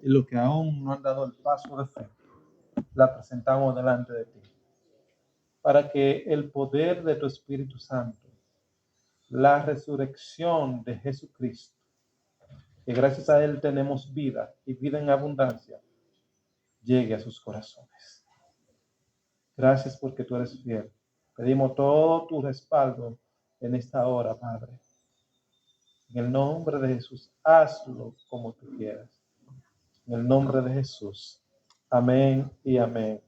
y los que aún no han dado el paso de fe, la presentamos delante de ti, para que el poder de tu Espíritu Santo, la resurrección de Jesucristo, que gracias a Él tenemos vida y vida en abundancia, llegue a sus corazones. Gracias porque tú eres fiel. Pedimos todo tu respaldo en esta hora, Padre. En el nombre de Jesús, hazlo como tú quieras. En el nombre de Jesús. Amén y amén.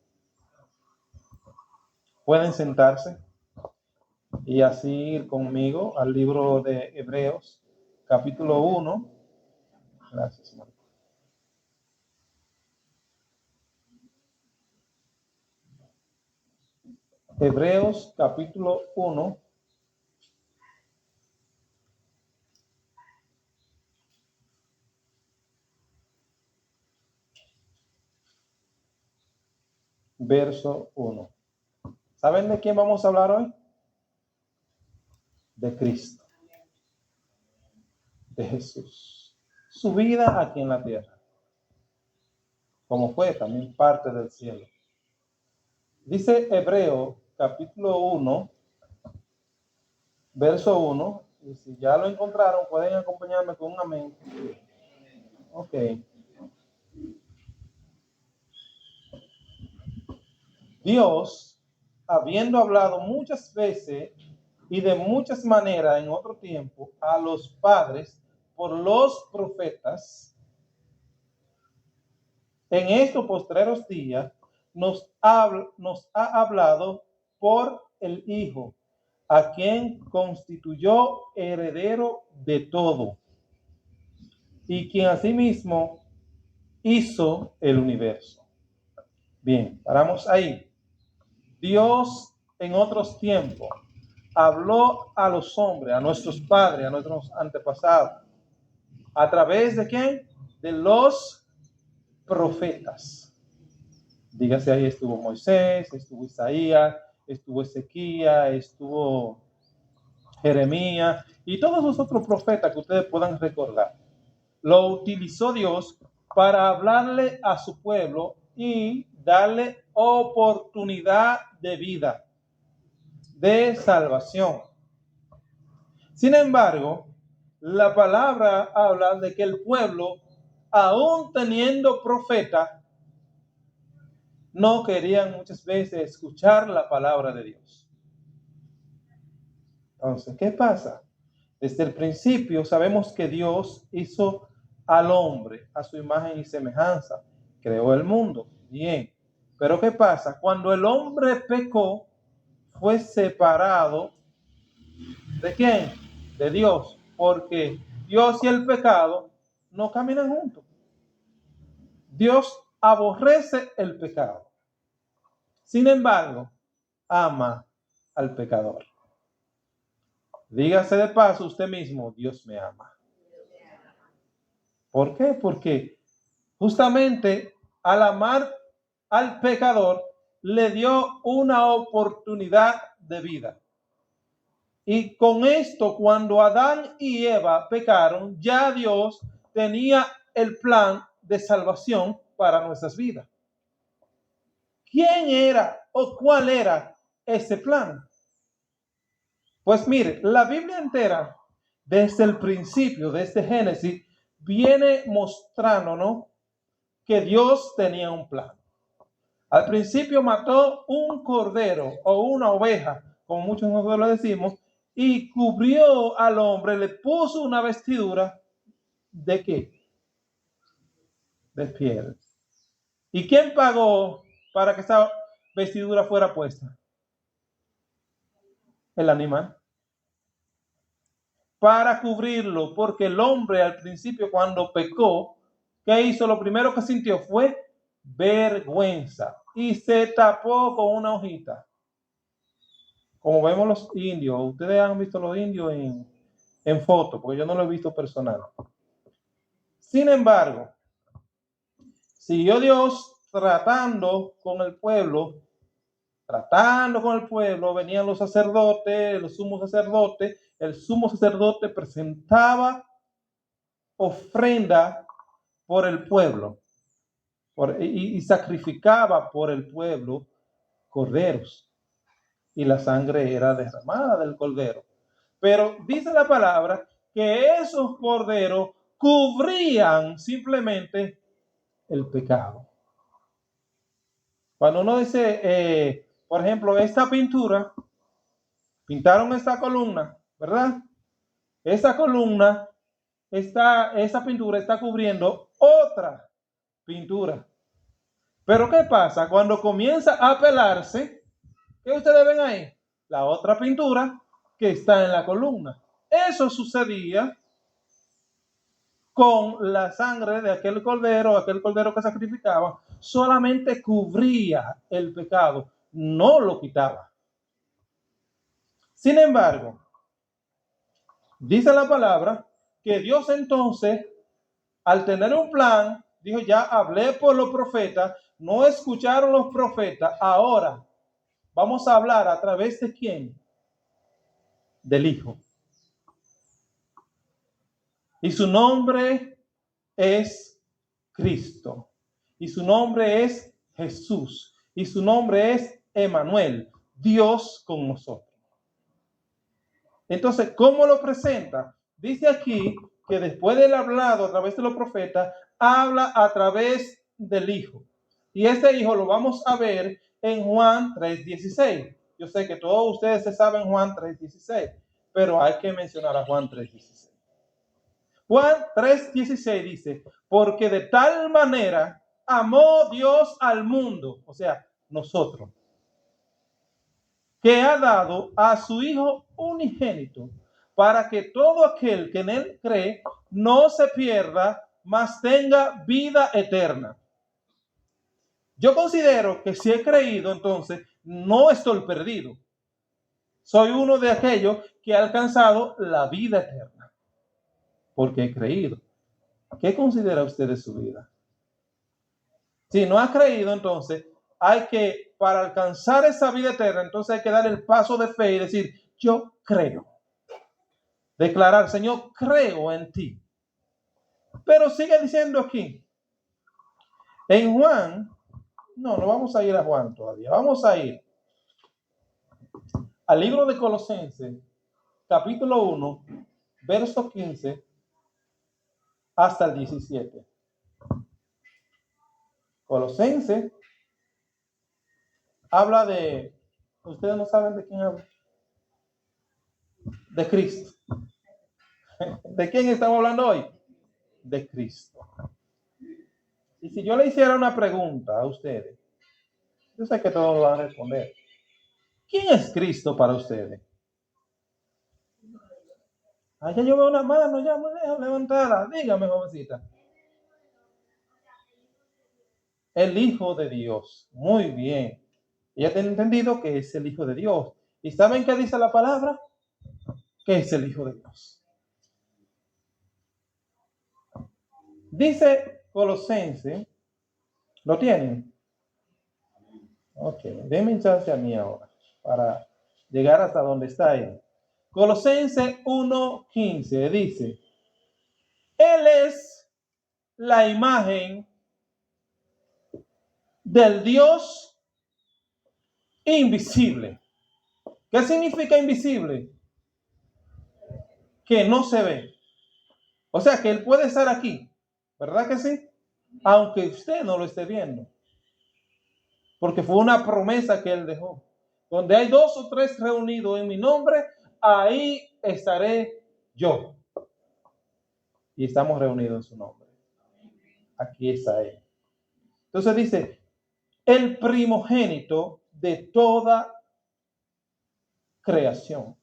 Pueden sentarse y así ir conmigo al libro de Hebreos, capítulo 1. Gracias, Marco. Hebreos, capítulo 1. Verso 1. ¿Saben de quién vamos a hablar hoy? De Cristo, de Jesús. Su vida aquí en la tierra, como fue también parte del cielo. Dice Hebreo, capítulo 1, verso 1. Y si ya lo encontraron, pueden acompañarme con un amén. Ok. Dios, habiendo hablado muchas veces y de muchas maneras en otro tiempo a los padres por los profetas, en estos postreros días nos ha hablado por el Hijo, a quien constituyó heredero de todo, y quien asimismo hizo el universo. Bien, paramos ahí. Dios en otros tiempos habló a los hombres, a nuestros padres, a nuestros antepasados. ¿A través de quién? De los profetas. Dígase, ahí estuvo Moisés, estuvo Isaías, estuvo Ezequías, estuvo Jeremías y todos los otros profetas que ustedes puedan recordar. Lo utilizó Dios para hablarle a su pueblo y darle oportunidad de vida, de salvación. Sin embargo, la palabra habla de que el pueblo, aún teniendo profeta, no querían muchas veces escuchar la palabra de Dios. Entonces, ¿qué pasa? Desde el principio sabemos que Dios hizo al hombre a su imagen y semejanza. Creó el mundo. Bien. Pero ¿qué pasa? Cuando el hombre pecó, fue separado ¿de quién? De Dios. Porque Dios y el pecado no caminan juntos. Dios aborrece el pecado. Sin embargo, ama al pecador. Dígase de paso usted mismo, Dios me ama. ¿Por qué? Porque justamente al amar al pecador, le dio una oportunidad de vida. Y con esto, cuando Adán y Eva pecaron, ya Dios tenía el plan de salvación para nuestras vidas. ¿Quién era o cuál era ese plan? Pues mire, la Biblia entera, desde el principio, desde Génesis, viene mostrándonos que Dios tenía un plan. Al principio mató un cordero o una oveja, como muchos de nosotros lo decimos, y cubrió al hombre, le puso una vestidura ¿de qué? De piel. ¿Y quién pagó para que esa vestidura fuera puesta? El animal. Para cubrirlo, porque el hombre al principio cuando pecó, ¿qué hizo? Lo primero que sintió fue vergüenza y se tapó con una hojita. Como vemos los indios, ustedes han visto los indios en fotos, porque yo no lo he visto personal. Sin embargo, siguió Dios tratando con el pueblo, venían los sacerdotes, los sumos sacerdotes, el sumo sacerdote presentaba ofrenda por el pueblo. y sacrificaba por el pueblo corderos, y la sangre era derramada del cordero. Pero dice la palabra que esos corderos cubrían simplemente el pecado. Cuando uno dice, por ejemplo, esta pintura, pintaron esta columna, ¿verdad? Esa columna, esa pintura está cubriendo otra pintura. Pero ¿qué pasa? Cuando comienza a pelarse, ¿qué ustedes ven ahí? La otra pintura que está en la columna. Eso sucedía con la sangre de aquel cordero que sacrificaba, solamente cubría el pecado, no lo quitaba. Sin embargo, dice la palabra que Dios entonces, al tener un plan, dijo, ya hablé por los profetas, no escucharon los profetas, ahora vamos a hablar a través de quién? Del Hijo. Y su nombre es Cristo. Y su nombre es Jesús. Y su nombre es Emmanuel, Dios con nosotros. Entonces, ¿cómo lo presenta? Dice aquí que después del hablado a través de los profetas, habla a través del Hijo. Y este Hijo lo vamos a ver en Juan 3:16. Yo sé que todos ustedes se saben Juan 3:16, pero hay que mencionar a Juan 3:16. Juan 3:16 dice, porque de tal manera amó Dios al mundo, o sea, nosotros, que ha dado a su Hijo unigénito, para que todo aquel que en él cree no se pierda, mas tenga vida eterna. Yo considero que si he creído, entonces no estoy perdido. Soy uno de aquellos que ha alcanzado la vida eterna, porque he creído. ¿Qué considera usted de su vida? Si no ha creído, entonces hay que, para alcanzar esa vida eterna, entonces hay que dar el paso de fe y decir, yo creo. Declarar, Señor, creo en ti. Pero sigue diciendo aquí, en Juan, no vamos a ir a Juan todavía, vamos a ir al libro de Colosenses, capítulo 1, verso 15 hasta el 17. Colosenses habla de, ustedes no saben de quién habla, de Cristo. ¿De quién estamos hablando hoy? De Cristo. Y si yo le hiciera una pregunta a ustedes, yo sé que todos van a responder. ¿Quién es Cristo para ustedes? Ya yo veo una mano, ya me dejo levantada. Dígame, jovencita. El Hijo de Dios. Muy bien. Ya tienen entendido que es el Hijo de Dios. ¿Y saben qué dice la palabra? Que es el Hijo de Dios. Dice Colosenses, ¿lo tienen? Ok, denme chance a mí ahora para llegar hasta donde está él. Colosenses 1:15 dice, Él es la imagen del Dios invisible. ¿Qué significa invisible? Que no se ve. O sea que Él puede estar aquí, ¿verdad que sí? Aunque usted no lo esté viendo. Porque fue una promesa que Él dejó. Donde hay 2 o 3 reunidos en mi nombre, ahí estaré yo. Y estamos reunidos en su nombre. Aquí está Él. Entonces dice, el primogénito de toda creación.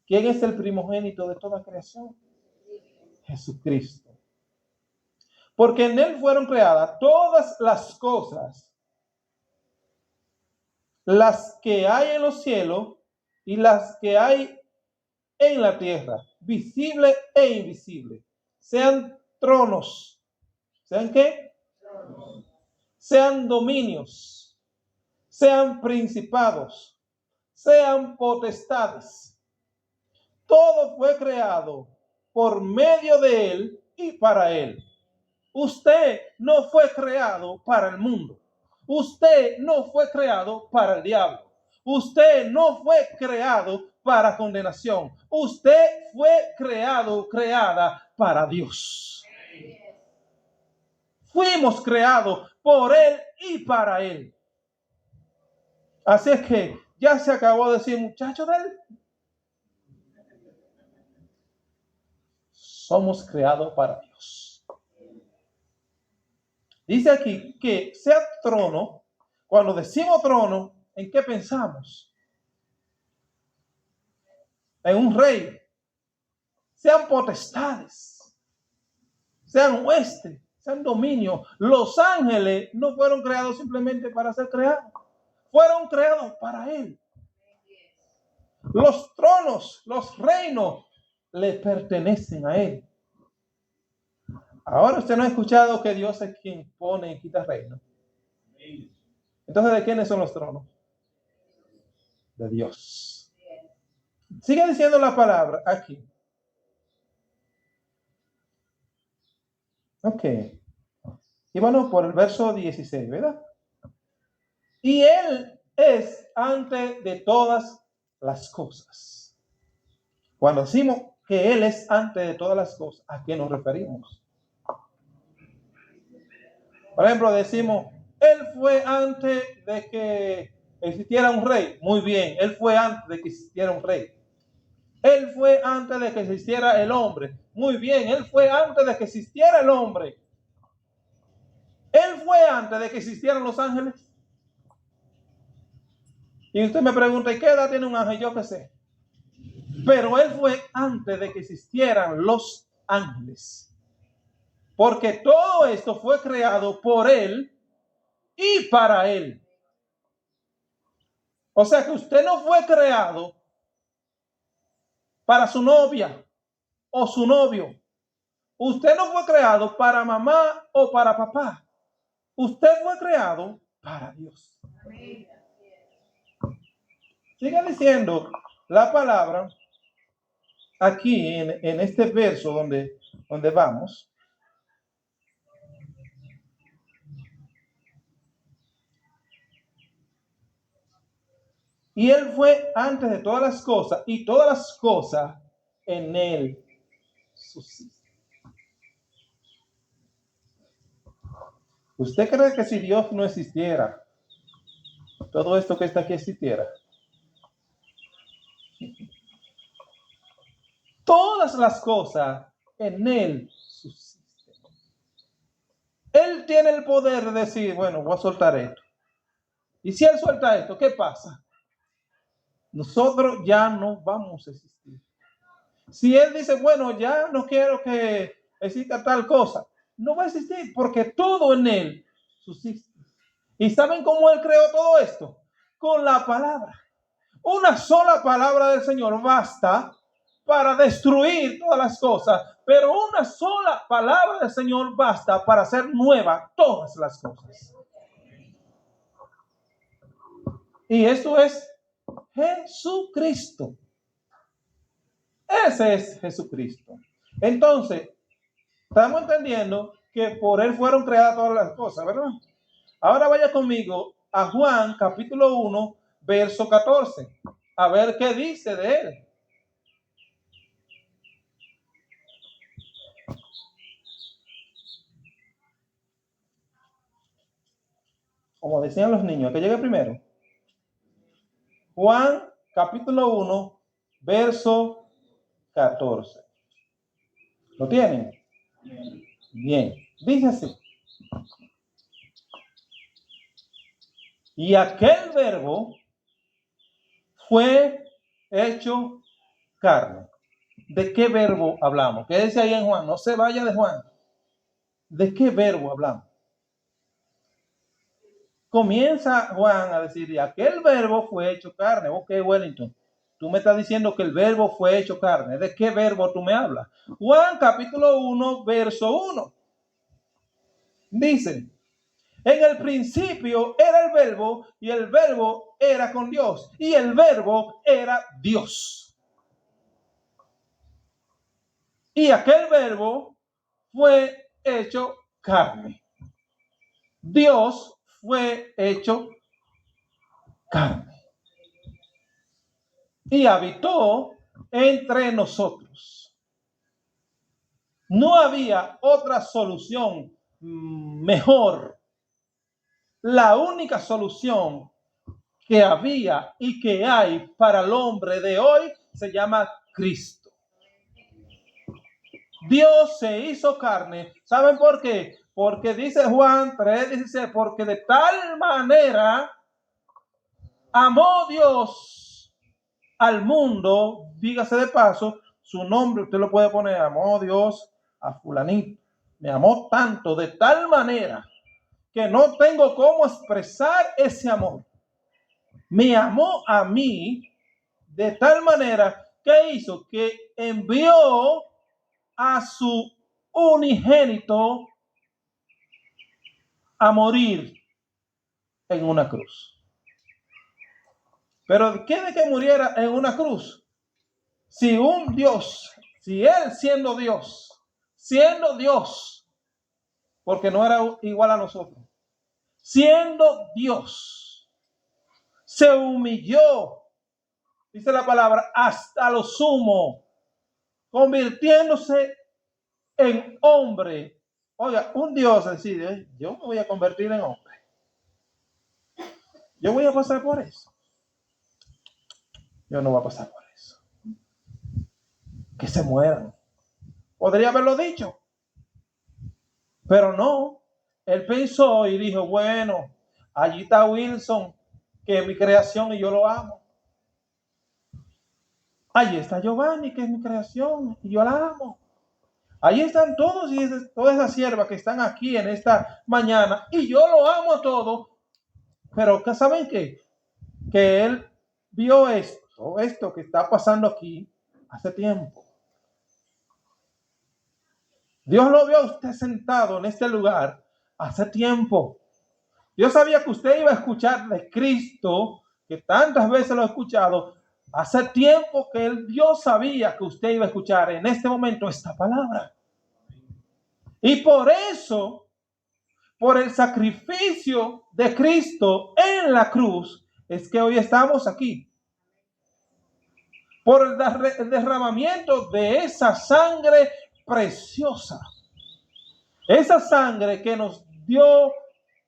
¿Quién es el primogénito de toda creación? Jesucristo. Porque en Él fueron creadas todas las cosas, las que hay en los cielos y las que hay en la tierra, visible e invisible. Sean tronos. ¿Sean qué? Sean dominios. Sean principados. Sean potestades. Todo fue creado por medio de Él y para Él. Usted no fue creado para el mundo. Usted no fue creado para el diablo. Usted no fue creado para condenación. Usted fue creada para Dios. Fuimos creados por Él y para Él. Así es que ya se acabó de decir, muchachos de Él. Somos creados para Dios. Dice aquí que sea trono. Cuando decimos trono, ¿en qué pensamos? En un rey. Sean potestades, sean huestes, sean dominio. Los ángeles no fueron creados simplemente para ser creados. Fueron creados para Él. Los tronos, los reinos, le pertenecen a Él. Ahora usted no ha escuchado que Dios es quien pone y quita reinos. Entonces, ¿de quiénes son los tronos? De Dios. Sigue diciendo la palabra aquí. Ok. Y bueno, por el verso 16, ¿verdad? Y Él es antes de todas las cosas. Cuando decimos que Él es antes de todas las cosas, ¿a qué nos referimos? Por ejemplo, decimos, Él fue antes de que existiera un rey. Muy bien, Él fue antes de que existiera un rey. Él fue antes de que existiera el hombre. Muy bien, Él fue antes de que existiera el hombre. Él fue antes de que existieran los ángeles. Y usted me pregunta, ¿y qué edad tiene un ángel? Yo qué sé. Pero Él fue antes de que existieran los ángeles. Porque todo esto fue creado por Él y para Él. O sea que usted no fue creado para su novia o su novio. Usted no fue creado para mamá o para papá. Usted fue creado para Dios. Sigue diciendo la palabra aquí en este verso donde vamos. Y Él fue antes de todas las cosas, y todas las cosas en Él subsisten. ¿Usted cree que si Dios no existiera, todo esto que está aquí existiera? Todas las cosas en Él subsisten. Él tiene el poder de decir, bueno, voy a soltar esto. Y si Él suelta esto, ¿qué pasa? Nosotros ya no vamos a existir. Si Él dice, bueno, ya no quiero que exista tal cosa, no va a existir porque todo en Él subsiste. ¿Y saben cómo Él creó todo esto? Con la palabra. Una sola palabra del Señor basta para destruir todas las cosas, pero una sola palabra del Señor basta para hacer nuevas todas las cosas. Y eso es Jesucristo. Ese es Jesucristo. Entonces, estamos entendiendo que por Él fueron creadas todas las cosas, ¿verdad? Ahora vaya conmigo a Juan capítulo 1, verso 14. A ver qué dice de Él. Como decían los niños, que llegue primero. Juan capítulo 1, verso 14. ¿Lo tienen? Bien. Dice así. Y aquel verbo fue hecho carne. ¿De qué verbo hablamos? Quédese ahí en Juan, no se vaya de Juan. ¿De qué verbo hablamos? Comienza Juan a decir, y aquel verbo fue hecho carne. Ok, Wellington, tú me estás diciendo que el verbo fue hecho carne. ¿De qué verbo tú me hablas? Juan capítulo 1, verso 1. Dice, en el principio era el verbo y el verbo era con Dios y el verbo era Dios. Y aquel verbo fue hecho carne. Dios fue hecho carne y habitó entre nosotros. No había otra solución mejor. La única solución que había y que hay para el hombre de hoy se llama Cristo. Dios se hizo carne. ¿Saben por qué? Porque dice Juan 3:16, porque de tal manera amó Dios al mundo, dígase de paso, su nombre usted lo puede poner, amó Dios a fulanito. Me amó tanto, de tal manera, que no tengo cómo expresar ese amor. Me amó a mí de tal manera que hizo que envió a su unigénito a morir en una cruz. Pero ¿qué de que muriera en una cruz? Si un Dios, si él siendo Dios, porque no era igual a nosotros, siendo Dios, se humilló, dice la palabra, hasta lo sumo, convirtiéndose en hombre. Oiga, un Dios decide, yo me voy a convertir en hombre. Yo voy a pasar por eso. Yo no voy a pasar por eso. Que se mueran. Podría haberlo dicho. Pero no. Él pensó y dijo, bueno, allí está Wilson, que es mi creación y yo lo amo. Allí está Giovanni, que es mi creación y yo la amo. Ahí están todos y todas esas siervas que están aquí en esta mañana y yo lo amo a todos. Pero ¿saben qué? Que él vio esto que está pasando aquí hace tiempo. Dios lo vio a usted sentado en este lugar hace tiempo. Dios sabía que usted iba a escuchar de Cristo, que tantas veces lo ha escuchado. Hace tiempo que Dios sabía que usted iba a escuchar en este momento esta palabra. Y por eso, por el sacrificio de Cristo en la cruz, es que hoy estamos aquí. Por el derramamiento de esa sangre preciosa. Esa sangre que nos dio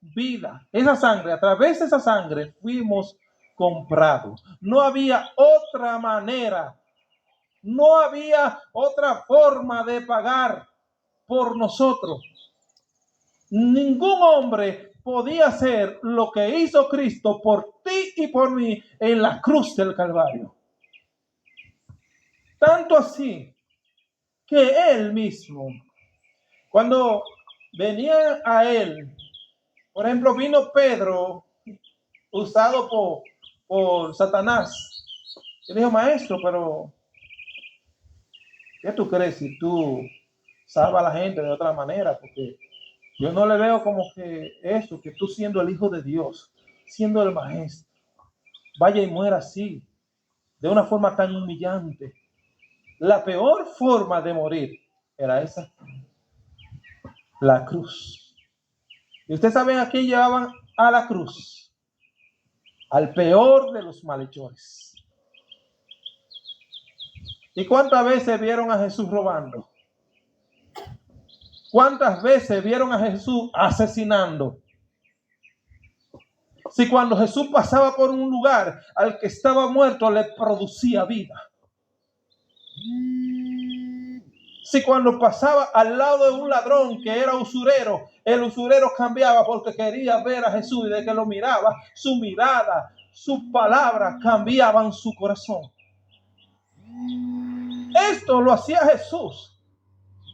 vida. Esa sangre, a través de esa sangre fuimos comprados. No había otra manera. No había otra forma de pagar por nosotros. Ningún hombre podía hacer lo que hizo Cristo por ti y por mí en la cruz del Calvario. Tanto así que él mismo, cuando venía a él, por ejemplo, vino Pedro, usado por Satanás, y dijo, maestro, pero ¿qué tú crees si tú salvas a la gente de otra manera? Porque yo no le veo como que eso, que tú siendo el Hijo de Dios, siendo el maestro, vaya y muera así, de una forma tan humillante. La peor forma de morir era esa, la cruz. ¿Y ustedes saben a quién llevaban a la cruz? Al peor de los malhechores. ¿Y cuántas veces vieron a Jesús robando? ¿Cuántas veces vieron a Jesús asesinando? Si cuando Jesús pasaba por un lugar, al que estaba muerto le producía vida. Si cuando pasaba al lado de un ladrón que era usurero, el usurero cambiaba porque quería ver a Jesús, y de que lo miraba, su mirada, sus palabras cambiaban su corazón. Esto lo hacía Jesús.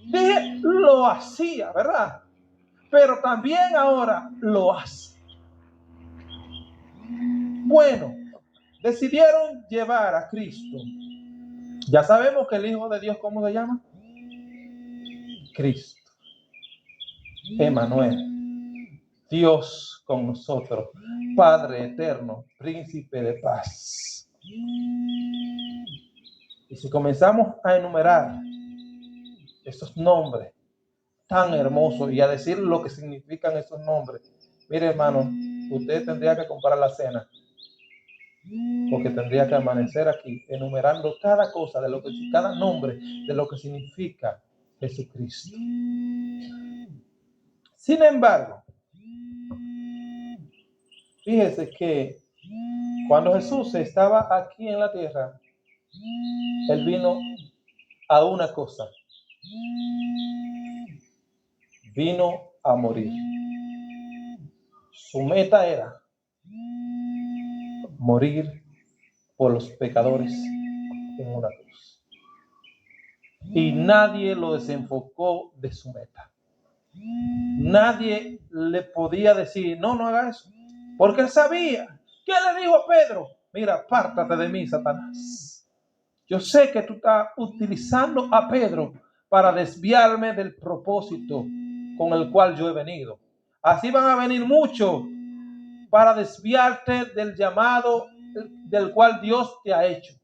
Dije, lo hacía, ¿verdad? Pero también ahora lo hace. Bueno, decidieron llevar a Cristo. Ya sabemos que el Hijo de Dios, ¿cómo se llama? Cristo. Emmanuel. Dios con nosotros. Padre eterno, príncipe de paz. Y si comenzamos a enumerar esos nombres tan hermoso y a decir lo que significan esos nombres. Mire, hermano, usted tendría que comprar la cena, porque tendría que amanecer aquí enumerando cada cosa de lo que, cada nombre de lo que significa Jesucristo. Sin embargo, fíjese que cuando Jesús estaba aquí en la tierra, Él vino a una cosa. Vino a morir. Su meta era morir por los pecadores en una cruz. Y nadie lo desenfocó de su meta. Nadie le podía decir, no, no haga eso. Porque él sabía. ¿Qué le dijo a Pedro? Mira, apártate de mí, Satanás. Yo sé que tú estás utilizando a Pedro para desviarme del propósito con el cual yo he venido. Así van a venir muchos para desviarte del llamado del cual Dios te ha hecho.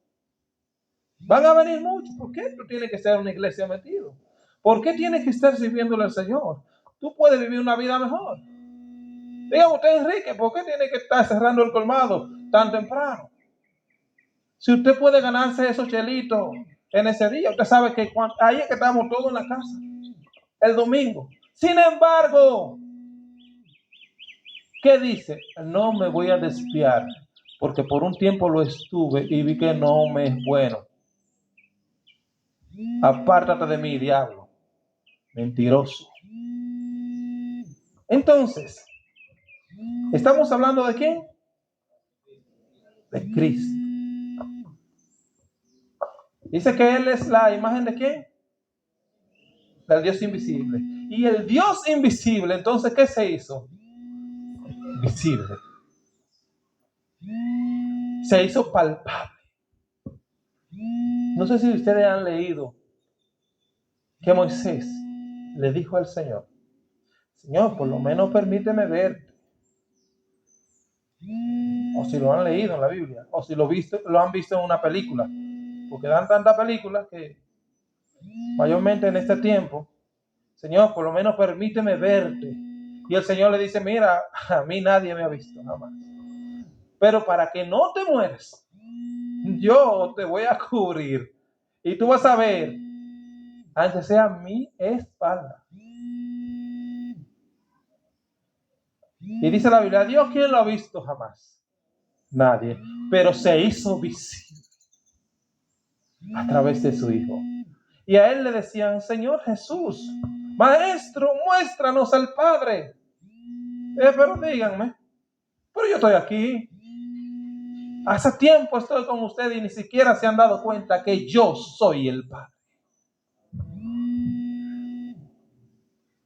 Van a venir muchos. ¿Por qué tú tienes que ser en una iglesia metido? ¿Por qué tienes que estar sirviéndole al Señor? Tú puedes vivir una vida mejor. Diga usted, Enrique, ¿por qué tiene que estar cerrando el colmado tan temprano? Si usted puede ganarse esos chelitos en ese día, usted sabe que ahí es que estamos todos en la casa, el domingo. Sin embargo, ¿qué dice? No me voy a desviar, porque por un tiempo lo estuve y vi que no me es bueno. Apártate de mí, diablo, mentiroso. Entonces, ¿estamos hablando de quién? De Cristo. Dice que Él es la imagen de quién? Del Dios invisible. Y el Dios invisible, entonces, ¿qué se hizo? Visible. Se hizo palpable. No sé si ustedes han leído que Moisés le dijo al Señor, Señor, por lo menos permíteme verte. O si lo han leído en la Biblia, o si lo han visto en una película, porque dan tantas películas que mayormente en este tiempo, Señor, por lo menos permíteme verte. Y el Señor le dice, mira, a mí nadie me ha visto jamás. Pero para que no te mueras, yo te voy a cubrir. Y tú vas a ver, aunque sea mi espalda. Y dice la Biblia, Dios, ¿quién lo ha visto jamás? Nadie. Pero se hizo visible a través de su Hijo. Y a él le decían, Señor Jesús, Maestro, muéstranos al Padre. Pero díganme, pero yo estoy aquí. Hace tiempo estoy con ustedes y ni siquiera se han dado cuenta que yo soy el Padre.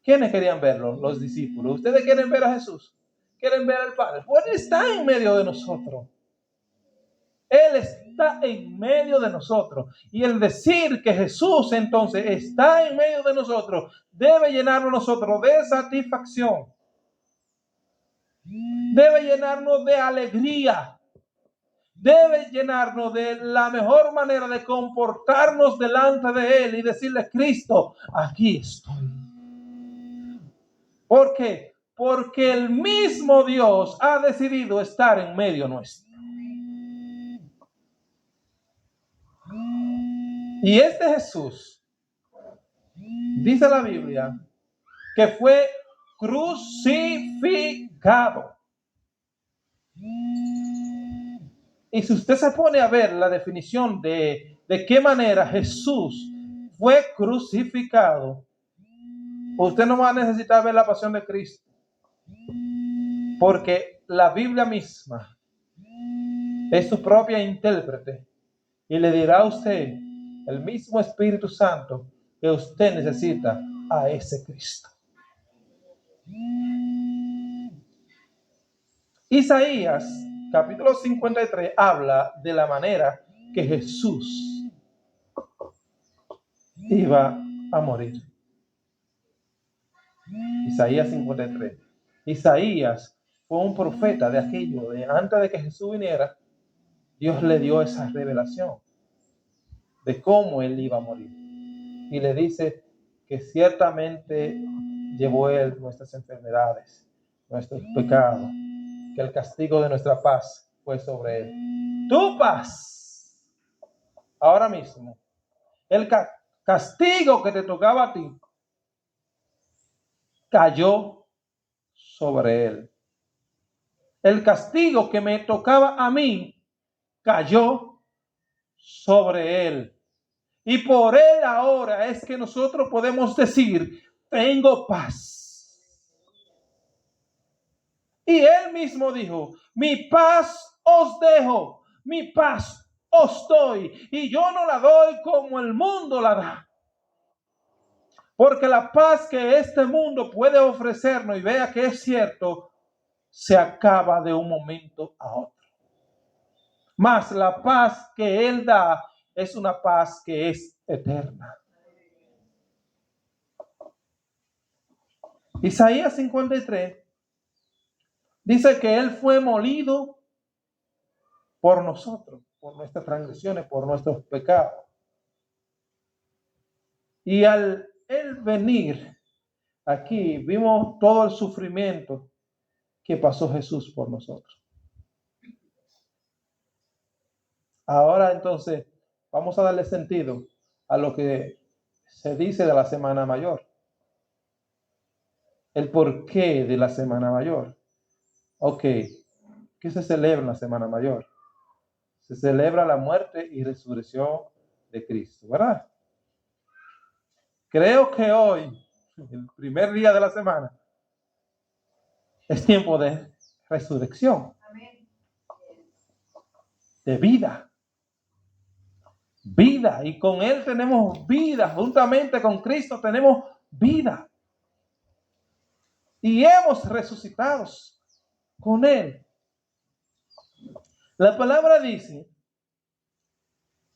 ¿Quiénes querían verlo? Los discípulos. ¿Ustedes quieren ver a Jesús? ¿Quieren ver al Padre? Pues Él está en medio de nosotros. Él está en medio de nosotros. Y el decir que Jesús entonces está en medio de nosotros debe llenarnos nosotros de satisfacción. Debe llenarnos de alegría. Debe llenarnos de la mejor manera de comportarnos delante de Él y decirle, Cristo, aquí estoy. ¿Por qué? Porque el mismo Dios ha decidido estar en medio nuestro. Y este Jesús, dice la Biblia, que fue crucificado. Y si usted se pone a ver la definición de qué manera Jesús fue crucificado, usted no va a necesitar ver la pasión de Cristo. Porque la Biblia misma es su propia intérprete y le dirá a usted el mismo Espíritu Santo que usted necesita a ese Cristo. Isaías capítulo 53 habla de la manera que Jesús iba a morir. Isaías 53. Isaías fue un profeta de aquello, de antes de que Jesús viniera, Dios le dio esa revelación de cómo él iba a morir. Y le dice que ciertamente llevó Él nuestras enfermedades, nuestros pecados, que el castigo de nuestra paz fue sobre Él. Tu paz, ahora mismo, el castigo que te tocaba a ti, cayó sobre Él. El castigo que me tocaba a mí, cayó sobre Él. Y por Él ahora es que nosotros podemos decir, tengo paz. Y Él mismo dijo, mi paz os dejo, mi paz os doy. Y yo no la doy como el mundo la da. Porque la paz que este mundo puede ofrecernos, y vea que es cierto, se acaba de un momento a otro. Mas la paz que Él da es una paz que es eterna. Isaías 53 dice que Él fue molido por nosotros, por nuestras transgresiones, por nuestros pecados. Y al Él venir aquí, vimos todo el sufrimiento que pasó Jesús por nosotros. Ahora entonces vamos a darle sentido a lo que se dice de la Semana Mayor. El porqué de la Semana Mayor. Ok, ¿qué se celebra en la Semana Mayor? Se celebra la muerte y resurrección de Cristo, ¿verdad? Creo que hoy, el primer día de la semana, es tiempo de resurrección, de vida. Vida, y con Él tenemos vida, juntamente con Cristo tenemos vida. Y hemos resucitado con Él. La palabra dice,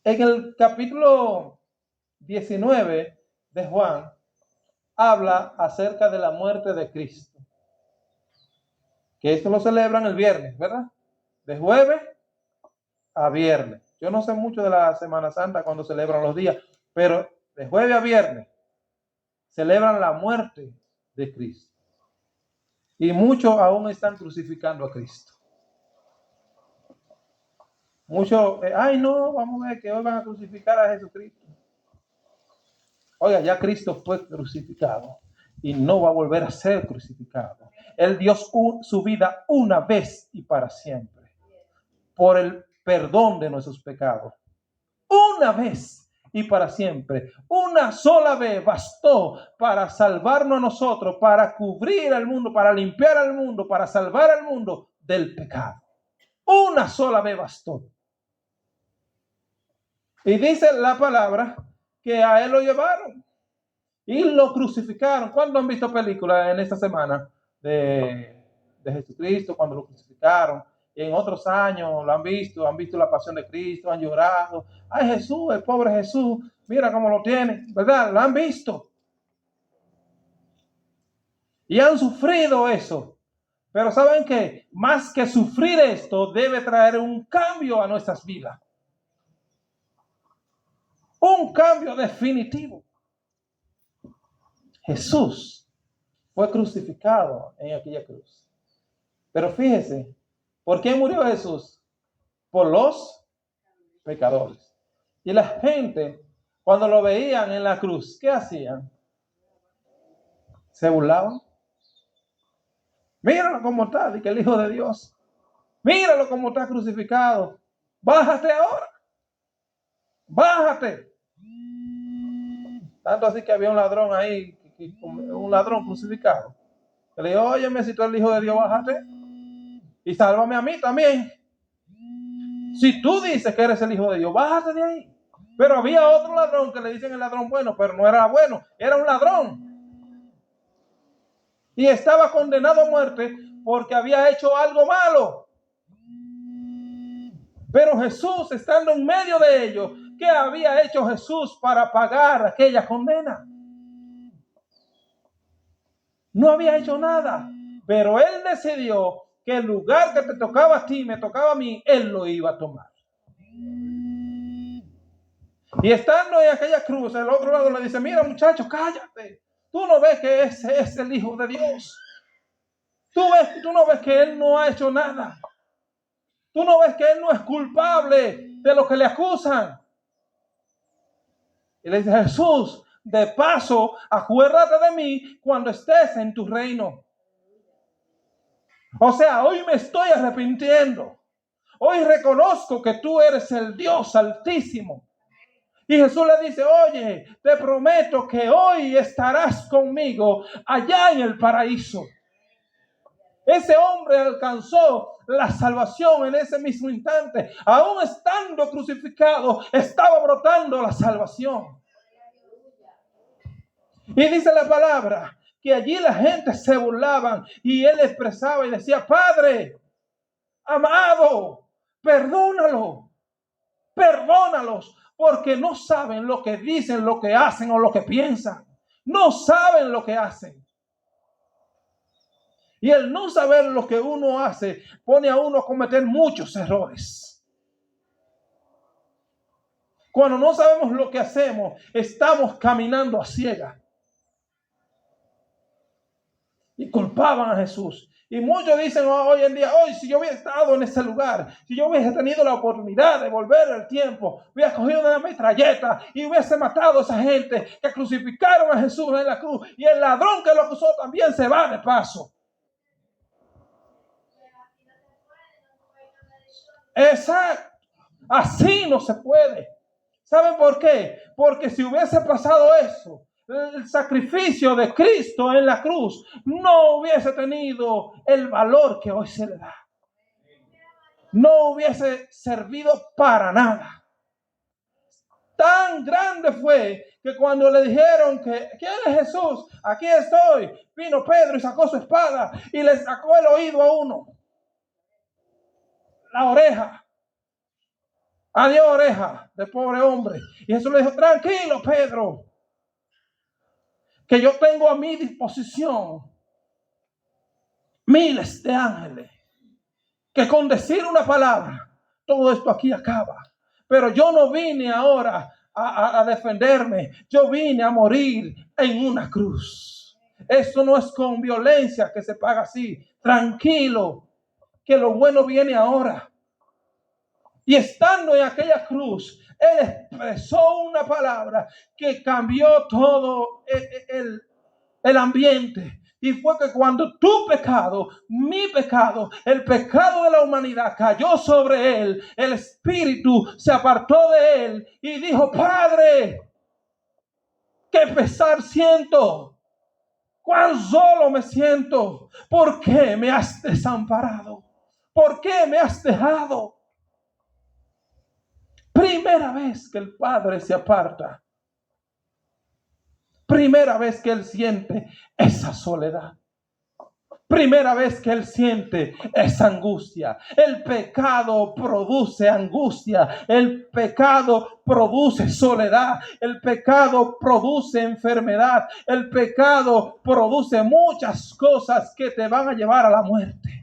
en el capítulo 19 de Juan, habla acerca de la muerte de Cristo. Que esto lo celebran el viernes, ¿verdad? De jueves a viernes. Yo no sé mucho de la Semana Santa cuando celebran los días, pero de jueves a viernes celebran la muerte de Cristo. Y muchos aún están crucificando a Cristo. Muchos, ay no, vamos a ver que hoy van a crucificar a Jesucristo. Oiga, ya Cristo fue crucificado y no va a volver a ser crucificado. Él dio su vida una vez y para siempre, por el perdón de nuestros pecados. Una vez y para siempre. Una sola vez bastó para salvarnos a nosotros, para cubrir al mundo, para limpiar al mundo, para salvar al mundo del pecado. Una sola vez bastó. Y dice la palabra que a Él lo llevaron y lo crucificaron. ¿Cuándo han visto películas en esta semana de Jesucristo? Cuando lo crucificaron. Y en otros años lo han visto la pasión de Cristo, han llorado. Ay, Jesús, el pobre Jesús, mira cómo lo tiene, ¿verdad? Lo han visto. Y han sufrido eso. Pero ¿saben qué? Más que sufrir esto, debe traer un cambio a nuestras vidas. Un cambio definitivo. Jesús fue crucificado en aquella cruz. Pero fíjese, ¿por qué murió Jesús? Por los pecadores. Y la gente, cuando lo veían en la cruz, ¿qué hacían? Se burlaban. Míralo cómo está, dice el Hijo de Dios. Míralo cómo está crucificado. Bájate ahora. Bájate. Tanto así que había un ladrón ahí, un ladrón crucificado. Que le dijo, óyeme, si tú eres el Hijo de Dios, bájate. Y sálvame a mí también. Si tú dices que eres el Hijo de Dios, bájate de ahí. Pero había otro ladrón que le dicen el ladrón bueno, pero no era bueno, era un ladrón. Y estaba condenado a muerte porque había hecho algo malo. Pero Jesús, estando en medio de ellos, ¿qué había hecho Jesús para pagar aquella condena? No había hecho nada, pero Él decidió que el lugar que te tocaba a ti, me tocaba a mí, Él lo iba a tomar. Y estando en aquella cruz, el otro lado le dice, mira muchacho, cállate. Tú no ves que ese es el Hijo de Dios. Tú no ves que Él no ha hecho nada. Tú no ves que Él no es culpable de lo que le acusan. Y le dice, Jesús, de paso, acuérdate de mí cuando estés en tu reino. O sea, hoy me estoy arrepintiendo. Hoy reconozco que tú eres el Dios Altísimo. Y Jesús le dice, oye, te prometo que hoy estarás conmigo allá en el paraíso. Ese hombre alcanzó la salvación en ese mismo instante. Aún estando crucificado, estaba brotando la salvación. Y dice la palabra que allí la gente se burlaban y él expresaba y decía, Padre, amado, perdónalos, porque no saben lo que dicen, lo que hacen o lo que piensan. No saben lo que hacen. Y el no saber lo que uno hace pone a uno a cometer muchos errores. Cuando no sabemos lo que hacemos, estamos caminando a ciegas. Y culpaban a Jesús. Y muchos dicen hoy en día, hoy si yo hubiera estado en ese lugar, si yo hubiese tenido la oportunidad de volver el tiempo, hubiera cogido una metralleta y hubiese matado a esa gente que crucificaron a Jesús en la cruz. Y el ladrón que lo acusó también se va de paso. Exacto. Así no se puede. ¿Saben por qué? Porque si hubiese pasado eso, el sacrificio de Cristo en la cruz no hubiese tenido el valor que hoy se le da. No hubiese servido para nada. Tan grande fue que cuando le dijeron que ¿quién es Jesús? Aquí estoy. Vino Pedro y sacó su espada y le sacó el oído a uno. La oreja. Adiós, oreja de pobre hombre. Y Jesús le dijo, tranquilo, Pedro, que yo tengo a mi disposición miles de ángeles, que con decir una palabra, todo esto aquí acaba. Pero yo no vine ahora a defenderme, yo vine a morir en una cruz. Eso no es con violencia que se paga así. Tranquilo, que lo bueno viene ahora. Y estando en aquella cruz, Él expresó una palabra que cambió todo el ambiente. Y fue que cuando tu pecado, mi pecado, el pecado de la humanidad cayó sobre Él, el Espíritu se apartó de Él y dijo, Padre, qué pesar siento, cuán solo me siento. ¿Por qué me has desamparado? ¿Por qué me has dejado? Primera vez que el Padre se aparta. Primera vez que Él siente esa soledad. Primera vez que Él siente esa angustia. El pecado produce angustia. El pecado produce soledad. El pecado produce enfermedad. El pecado produce muchas cosas que te van a llevar a la muerte.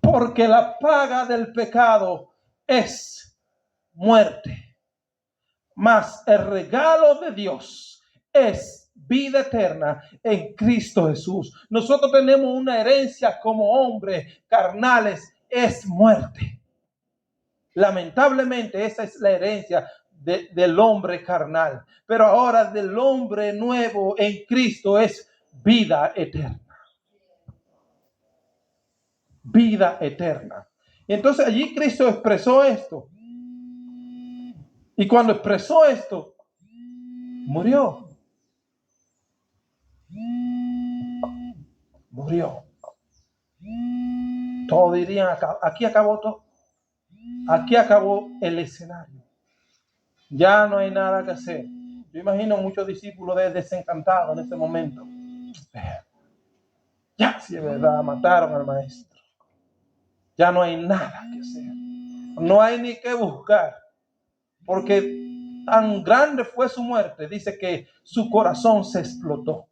Porque la paga del pecado es muerte. Mas el regalo de Dios es vida eterna en Cristo Jesús. Nosotros tenemos una herencia como hombres carnales, es muerte. Lamentablemente esa es la herencia del hombre carnal. Pero ahora del hombre nuevo en Cristo es vida eterna. Vida eterna. Y entonces allí Cristo expresó esto. Y cuando expresó esto, murió. Murió. Todos dirían, aquí acabó todo. Aquí acabó el escenario. Ya no hay nada que hacer. Yo imagino muchos discípulos desencantados en ese momento. Ya, si es verdad, mataron al maestro. Ya no hay nada que hacer. No hay ni que buscar. Porque tan grande fue su muerte, dice que su corazón se explotó.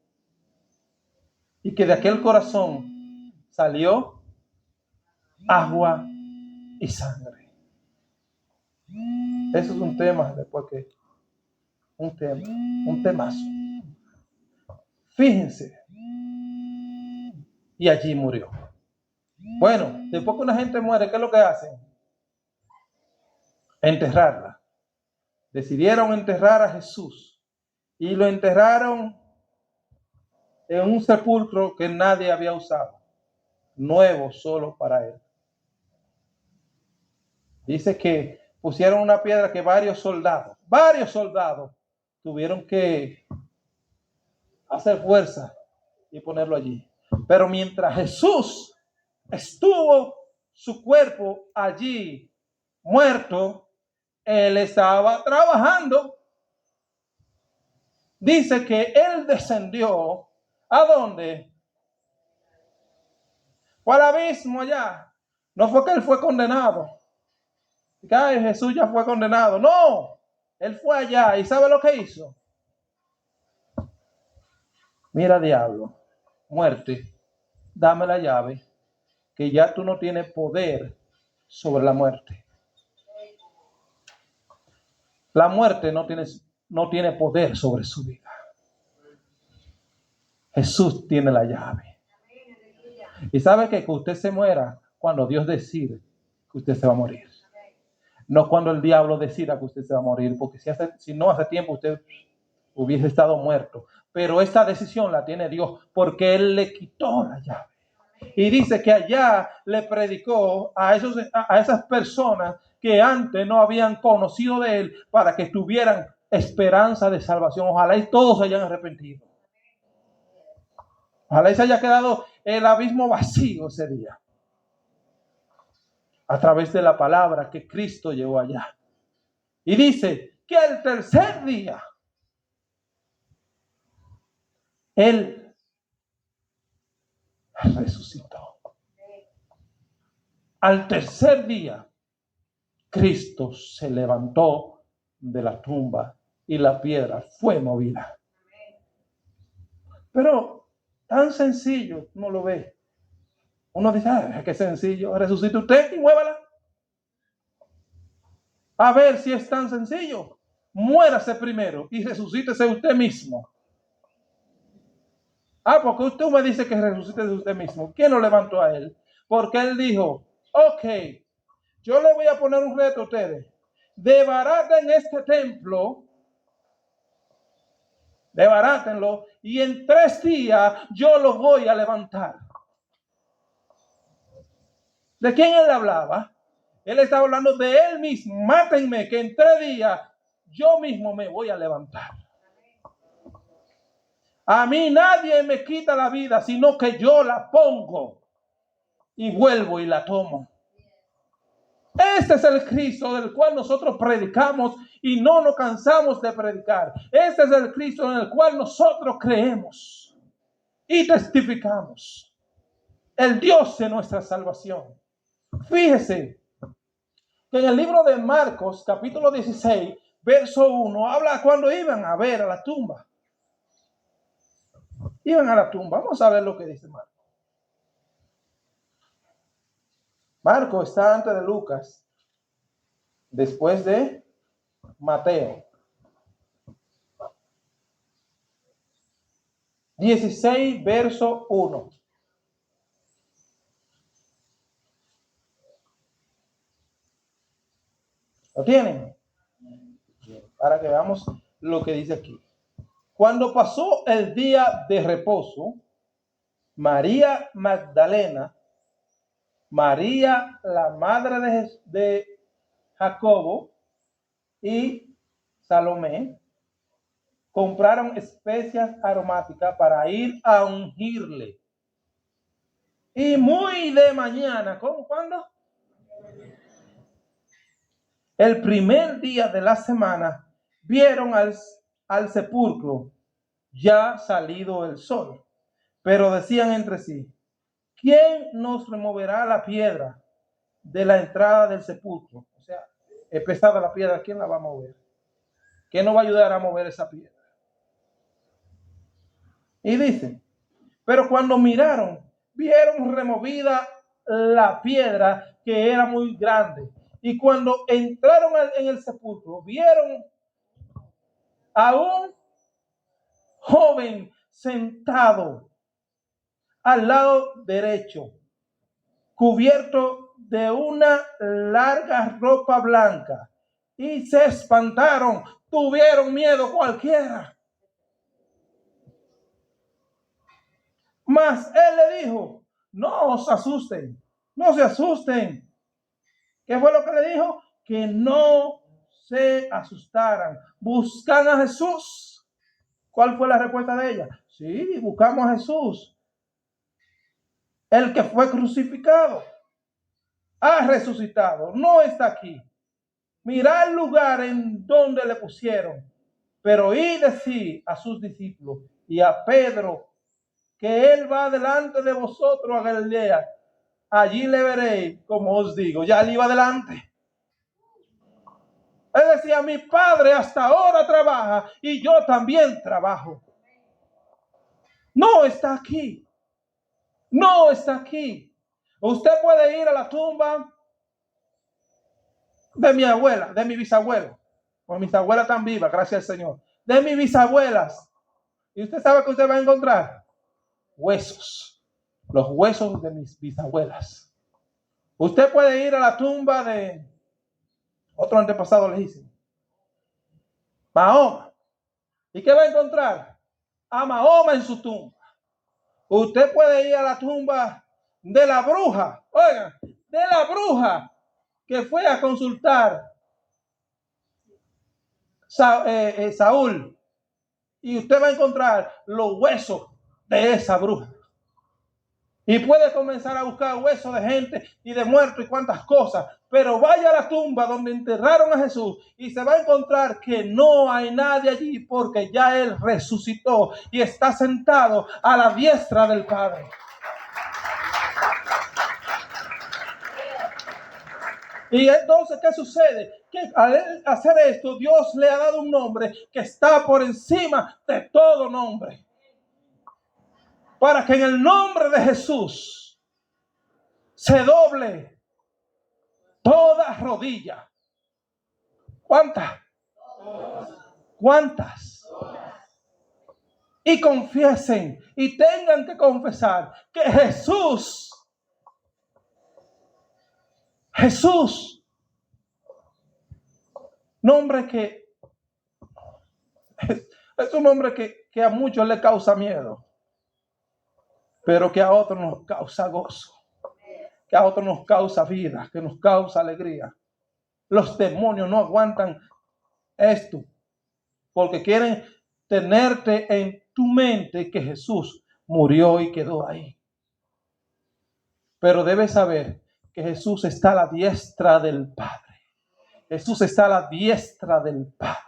Y que de aquel corazón salió agua y sangre. Eso es un tema, después que un temazo. Fíjense. Y allí murió. Bueno, después que una gente muere, ¿qué es lo que hacen? Enterrarla. Decidieron enterrar a Jesús y lo enterraron en un sepulcro que nadie había usado, nuevo solo para él. Dice que pusieron una piedra que varios soldados tuvieron que hacer fuerza y ponerlo allí. Pero mientras Jesús estuvo su cuerpo allí muerto, él estaba trabajando. Dice que él descendió. ¿A dónde? Fue al abismo allá. No fue que él fue condenado. Ay, Jesús ya fue condenado. No, él fue allá y ¿sabe lo que hizo? Mira, diablo, muerte, dame la llave, que ya tú no tienes poder sobre la muerte. La muerte no tiene poder sobre su vida. Jesús tiene la llave. Y sabe que usted se muera cuando Dios decide que usted se va a morir. No cuando el diablo decida que usted se va a morir, porque si no hace tiempo usted hubiese estado muerto. Pero esta decisión la tiene Dios porque Él le quitó la llave. Y dice que allá le predicó a esas personas que antes no habían conocido de Él para que tuvieran esperanza de salvación. Ojalá y todos se hayan arrepentido. Ojalá y se haya quedado el abismo vacío ese día. A través de la palabra que Cristo llevó allá. Y dice que el tercer día Él resucitó. Al tercer día, Cristo se levantó de la tumba y la piedra fue movida. Pero tan sencillo, uno lo ve. Uno dice, qué sencillo, resucite usted y muévala. A ver si es tan sencillo. Muérase primero y resucítese usted mismo. Porque usted me dice que resucite de usted mismo. ¿Quién lo levantó a él? Porque él dijo, ok, yo le voy a poner un reto a ustedes. Desbaraten este templo, desbarátenlo, y en 3 días yo los voy a levantar. ¿De quién él hablaba? Él estaba hablando de él mismo. Mátenme, que en 3 días yo mismo me voy a levantar. A mí nadie me quita la vida, sino que yo la pongo y vuelvo y la tomo. Este es el Cristo del cual nosotros predicamos y no nos cansamos de predicar. Este es el Cristo en el cual nosotros creemos y testificamos. El Dios de nuestra salvación. Fíjese que en el libro de Marcos, capítulo 16, verso 1, habla cuando iban a ver a la tumba. Iban a la tumba. Vamos a ver lo que dice Marcos. Marcos está antes de Lucas, después de Mateo. 16, verso 1. ¿Lo tienen? Para que veamos lo que dice aquí. Cuando pasó el día de reposo, María Magdalena, María la madre de Jacobo y Salomé compraron especias aromáticas para ir a ungirle. Y muy de mañana, ¿cuándo? El primer día de la semana, vieron al sepulcro ya salido el sol. Pero decían entre sí, ¿quién nos removerá la piedra de la entrada del sepulcro? O sea, es pesada la piedra, ¿quién la va a mover? ¿Quién nos va a ayudar a mover esa piedra? Y dicen, pero cuando miraron, vieron removida la piedra que era muy grande. Y cuando entraron en el sepulcro, vieron a un joven sentado al lado derecho, cubierto de una larga ropa blanca, y se espantaron, tuvieron miedo cualquiera. Mas él le dijo: no os asusten, no se asusten. ¿Qué fue lo que le dijo? Que no se asustaran. ¿Buscan a Jesús? ¿Cuál fue la respuesta de ella? Sí, buscamos a Jesús, el que fue crucificado. Ha resucitado, no está aquí. Mirad el lugar en donde le pusieron. Pero id decir a sus discípulos y a Pedro que él va delante de vosotros a Galilea. Allí le veréis, como os digo. Ya él iba adelante. Él decía: mi padre hasta ahora trabaja y yo también trabajo. No está aquí. No está aquí. Usted puede ir a la tumba de mi abuela, de mi bisabuela. Pues mis abuelas están vivas, gracias al Señor. De mis bisabuelas. ¿Y usted sabe que usted va a encontrar? Huesos. Los huesos de mis bisabuelas. Usted puede ir a la tumba de otro antepasado legítimo, Mahoma. ¿Y qué va a encontrar? A Mahoma en su tumba. Usted puede ir a la tumba de la bruja. Oigan, de la bruja que fue a consultar Saúl. Y usted va a encontrar los huesos de esa bruja. Y puede comenzar a buscar huesos de gente y de muertos y cuantas cosas. Pero vaya a la tumba donde enterraron a Jesús y se va a encontrar que no hay nadie allí, porque ya Él resucitó y está sentado a la diestra del Padre. Y entonces, ¿qué sucede? Que al hacer esto, Dios le ha dado un nombre que está por encima de todo nombre. Para que en el nombre de Jesús se doble toda rodilla. ¿Cuántas? ¿Cuántas? Y confiesen y tengan que confesar que Jesús, nombre que es un nombre que a muchos le causa miedo, pero que a otros nos causa gozo, que a otros nos causa vida, que nos causa alegría. Los demonios no aguantan esto, porque quieren tenerte en tu mente que Jesús murió y quedó ahí. Pero debes saber que Jesús está a la diestra del Padre. Jesús está a la diestra del Padre.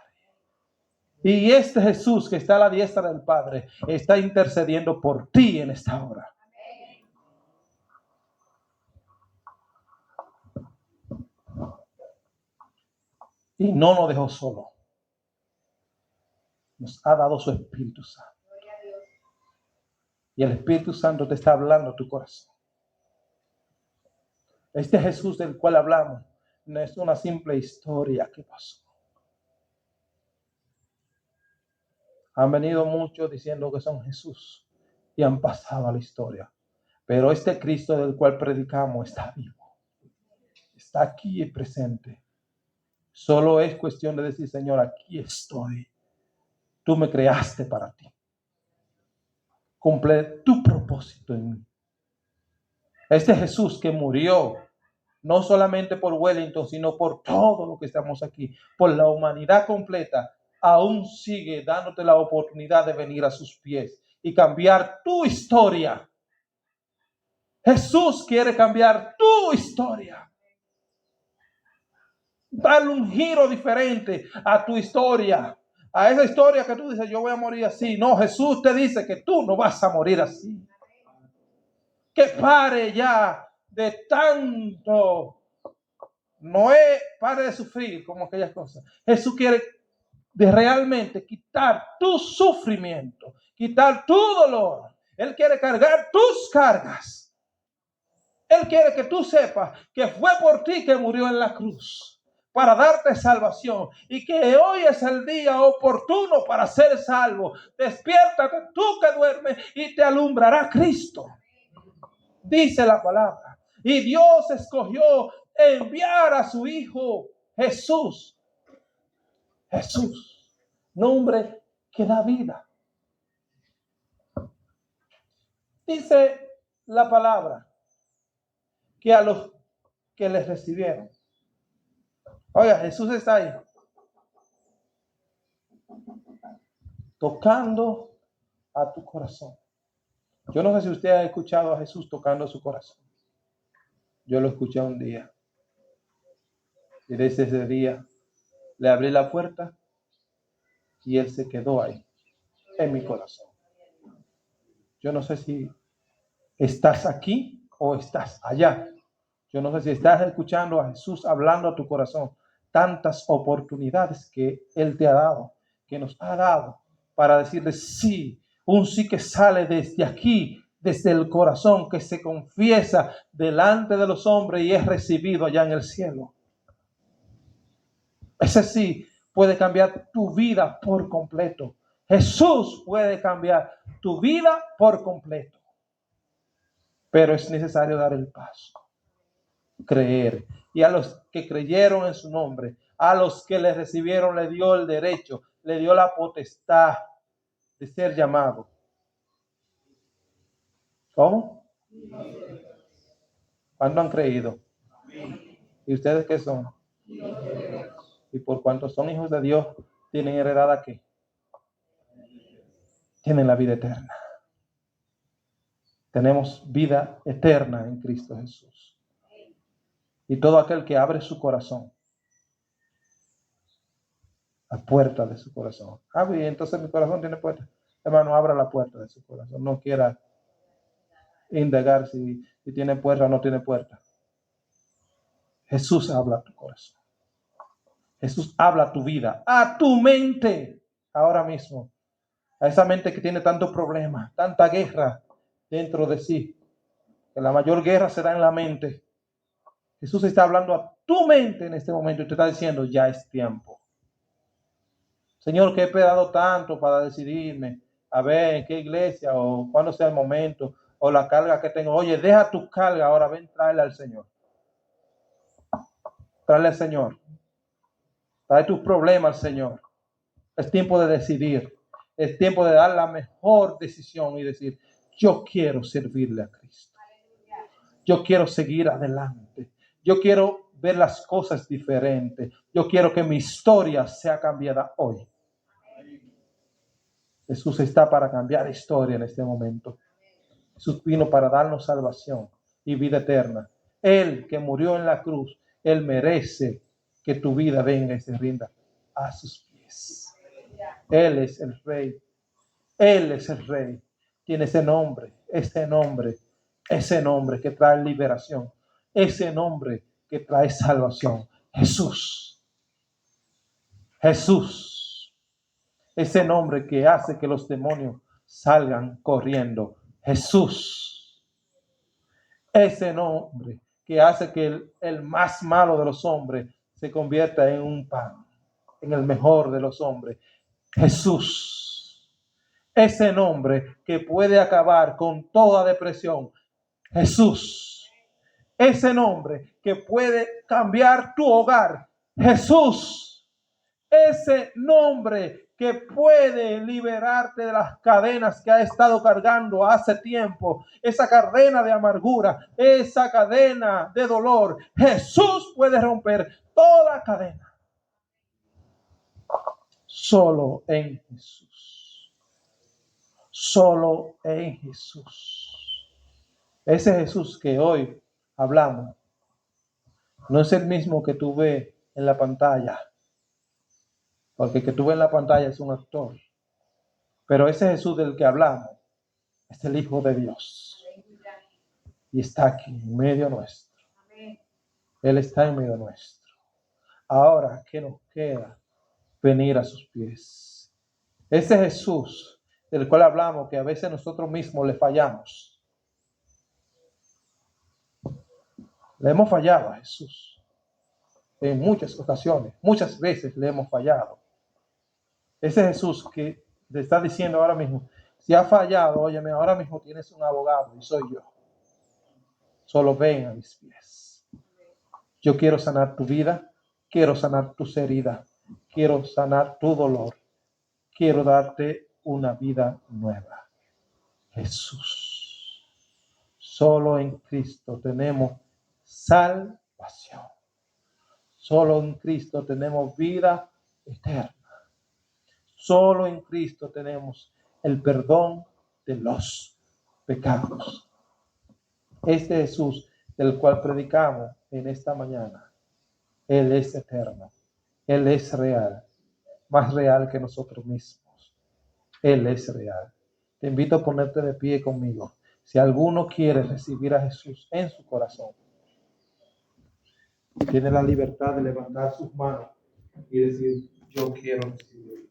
Y este Jesús que está a la diestra del Padre está intercediendo por ti en esta hora. Y no nos dejó solo. Nos ha dado su Espíritu Santo. Y el Espíritu Santo te está hablando a tu corazón. Este Jesús del cual hablamos no es una simple historia que pasó. Han venido muchos diciendo que son Jesús y han pasado a la historia. Pero este Cristo del cual predicamos está vivo. Está aquí y presente. Solo es cuestión de decir: Señor, aquí estoy. Tú me creaste para ti. Cumple tu propósito en mí. Este Jesús que murió no solamente por Wellington, sino por todo lo que estamos aquí, por la humanidad completa, aún sigue dándote la oportunidad de venir a sus pies y cambiar tu historia. Jesús quiere cambiar tu historia. Darle un giro diferente a tu historia. A esa historia que tú dices: yo voy a morir así. No, Jesús te dice que tú no vas a morir así. Que pare ya de tanto. Pare de sufrir como aquellas cosas. Jesús quiere realmente quitar tu sufrimiento, quitar tu dolor. Él quiere cargar tus cargas. Él quiere que tú sepas que fue por ti que murió en la cruz, para darte salvación, y que hoy es el día oportuno para ser salvo. Despiértate tú que duermes y te alumbrará Cristo. Dice la palabra. Y Dios escogió enviar a su Hijo Jesús. Jesús, nombre que da vida. Dice la palabra que a los que les recibieron. Oiga, Jesús está ahí tocando a tu corazón. Yo no sé si usted ha escuchado a Jesús tocando su corazón. Yo lo escuché un día. Y desde ese día le abrí la puerta y Él se quedó ahí, en mi corazón. Yo no sé si estás aquí o estás allá. Yo no sé si estás escuchando a Jesús hablando a tu corazón. Tantas oportunidades que Él te ha dado, que nos ha dado, para decirle sí, un sí que sale desde aquí, desde el corazón, que se confiesa delante de los hombres y es recibido allá en el cielo. Ese sí puede cambiar tu vida por completo. Jesús puede cambiar tu vida por completo. Pero es necesario dar el paso, creer. Y a los que creyeron en su nombre, a los que le recibieron, le dio el derecho, le dio la potestad de ser llamado. ¿Cómo? ¿Cuánto han creído? ¿Y ustedes qué son? Y por cuanto son hijos de Dios, tienen heredada ¿qué? Tienen la vida eterna. Tenemos vida eterna en Cristo Jesús. Y todo aquel que abre su corazón, la puerta de su corazón. Bien, entonces mi corazón tiene puerta. Hermano, abra la puerta de su corazón. No quiera indagar si tiene puerta o no tiene puerta. Jesús habla a tu corazón. Jesús habla a tu vida, a tu mente, ahora mismo. A esa mente que tiene tantos problemas, tanta guerra dentro de sí. Que la mayor guerra se da en la mente. Jesús está hablando a tu mente en este momento y te está diciendo, ya es tiempo. Señor, que he esperado tanto para decidirme a ver en qué iglesia o cuándo sea el momento o la carga que tengo. Oye, deja tu carga ahora, ven, tráela al Señor. Tráele al Señor. Trae tus problemas al Señor. Es tiempo de decidir. Es tiempo de dar la mejor decisión y decir, yo quiero servirle a Cristo. Yo quiero seguir adelante. Yo quiero ver las cosas diferentes. Yo quiero que mi historia sea cambiada hoy. Jesús está para cambiar la historia en este momento. Jesús vino para darnos salvación y vida eterna. Él que murió en la cruz, Él merece que tu vida venga y se rinda a sus pies. Él es el Rey. Él es el Rey. Tiene ese nombre que trae liberación, ese nombre que trae salvación. Jesús. Jesús. Ese nombre que hace que los demonios salgan corriendo. Jesús. Ese nombre que hace que el más malo de los hombres se convierta en un pan, en el mejor de los hombres. Jesús. Ese nombre que puede acabar con toda depresión. Jesús. Ese nombre que puede cambiar tu hogar. Jesús. Ese nombre que puede liberarte de las cadenas que ha estado cargando hace tiempo. Esa cadena de amargura, esa cadena de dolor. Jesús puede romper toda cadena. Solo en Jesús. Solo en Jesús. Ese Jesús que hoy hablamos no es el mismo que tú ves en la pantalla, porque el que tú ves en la pantalla es un actor, pero ese Jesús del que hablamos es el Hijo de Dios y está aquí en medio nuestro. Él está en medio nuestro. Ahora, ¿qué nos queda? Venir a sus pies. Ese Jesús del cual hablamos, que a veces nosotros mismos le fallamos. Le hemos fallado a Jesús en muchas ocasiones, muchas veces le hemos fallado. Ese Jesús que te está diciendo ahora mismo, si ha fallado, óyeme, ahora mismo tienes un abogado y soy yo. Solo ven a mis pies. Yo quiero sanar tu vida, quiero sanar tus heridas, quiero sanar tu dolor, quiero darte una vida nueva. Jesús. Solo en Cristo tenemos salvación. Solo en Cristo tenemos vida eterna. Solo en Cristo tenemos el perdón de los pecados. Este Jesús del cual predicamos en esta mañana, Él es eterno, Él es real, más real que nosotros mismos. Él es real. Te invito a ponerte de pie conmigo. Si alguno quiere recibir a Jesús en su corazón, tiene la libertad de levantar sus manos y decir, yo quiero recibirlo.